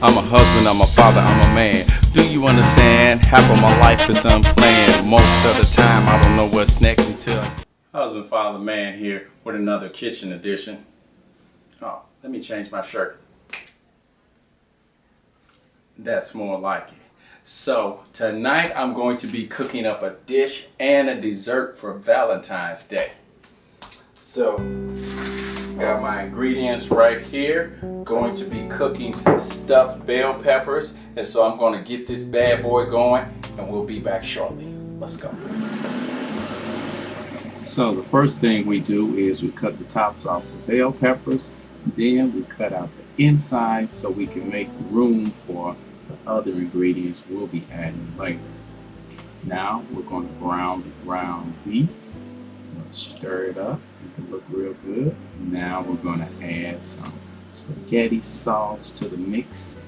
I'm a husband, I'm a father, I'm a man. Do you understand? Half of my life is unplanned. Most of the time I don't know what's next until husband, father, man here with another kitchen edition. Oh, let me change my shirt. That's more like it. So tonight I'm going to be cooking up a dish and a dessert for Valentine's Day. So got my ingredients right here. Going to be cooking stuffed bell peppers, and so I'm going to get this bad boy going and we'll be back shortly. Let's go. So the first thing we do is we cut the tops off the bell peppers. Then we cut out the inside so we can make room for the other ingredients we'll be adding later. Now we're going to brown the ground beef. Stir it up. It can look real good. Now we're going to add some spaghetti sauce to the mix.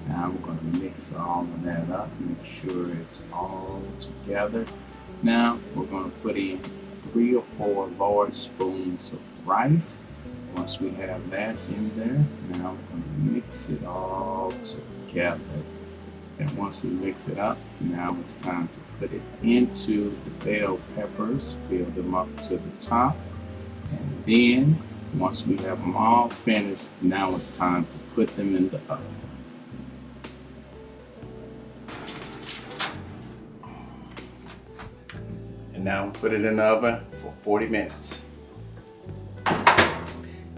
Now we're going to mix all of that up. Make sure it's all together. Now we're going to put in 3 or 4 large spoons of rice. Once we have that in there, now we're going to mix it all together. And once we mix it up, now it's time to put it into the bell peppers, fill them up to the top. And then, once we have them all finished, now it's time to put them in the oven. And now we put it in the oven for 40 minutes.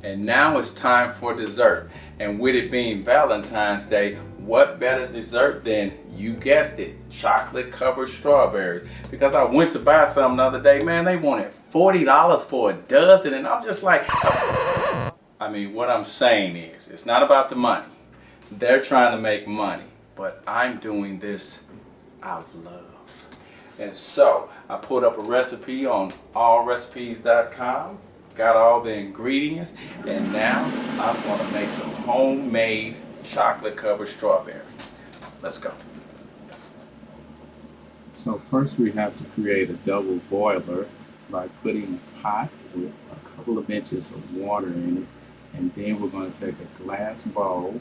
And now it's time for dessert. And with it being Valentine's Day, what better dessert than, you guessed it, chocolate covered strawberries? Because I went to buy some the other day, man, they wanted $40 for a dozen, and I'm just like, I mean, what I'm saying is, it's not about the money. They're trying to make money, but I'm doing this out of love. And so I put up a recipe on allrecipes.com. Got all the ingredients, and now I'm going to make some homemade chocolate covered strawberry. Let's go. So first we have to create a double boiler by putting a pot with a couple of inches of water in it, and then we're going to take a glass bowl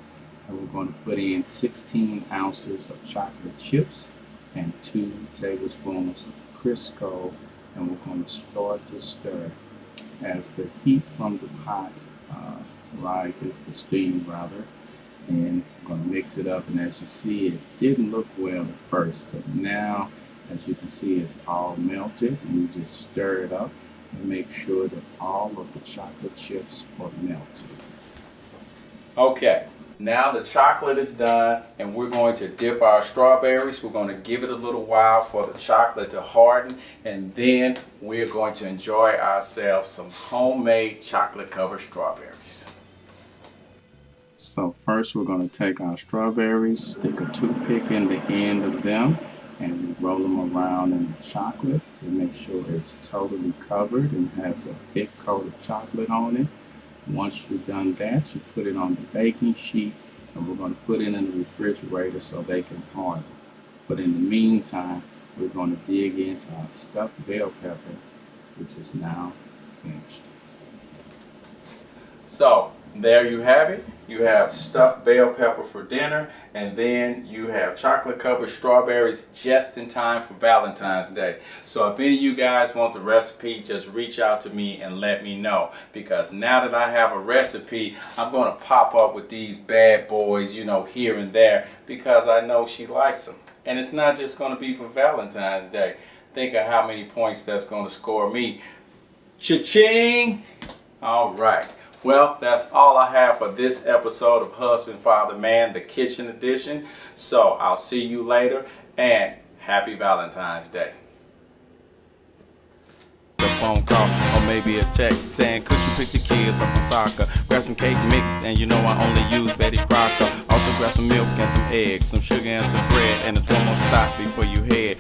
and we're going to put in 16 ounces of chocolate chips and 2 tablespoons of Crisco, and we're going to start to stir. As the heat from the pot rises, the steam rather, and I'm going to mix it up. And as you see, it didn't look well at first, but now, as you can see, it's all melted. And you just stir it up and make sure that all of the chocolate chips are melted. Okay, now the chocolate is done, and we're going to dip our strawberries. We're going to give it a little while for the chocolate to harden, and then we're going to enjoy ourselves some homemade chocolate covered strawberries. So first we're going to take our strawberries, stick a toothpick in the end of them, and we roll them around in the chocolate to make sure it's totally covered and has a thick coat of chocolate on it. Once you've done that, you put it on the baking sheet, and we're going to put it in the refrigerator so they can harden. But in the meantime, we're going to dig into our stuffed bell pepper, which is now finished. So there you have it. You have stuffed bell pepper for dinner, and then you have chocolate covered strawberries just in time for Valentine's Day. So if any of you guys want the recipe, just reach out to me and let me know, because now that I have a recipe, I'm going to pop up with these bad boys, you know, here and there, because I know she likes them. And it's not just going to be for Valentine's Day. Think of how many points that's going to score me. Cha-ching! All right. Well, that's all I have for this episode of Husband, Father, Man, the Kitchen Edition. So I'll see you later, and happy Valentine's Day. A phone call or maybe a text saying, could you pick the kids up from soccer? Grab some cake mix, and you know I only use Betty Crocker. Also grab some milk and some eggs, some sugar and some bread, and it's one more stop before you head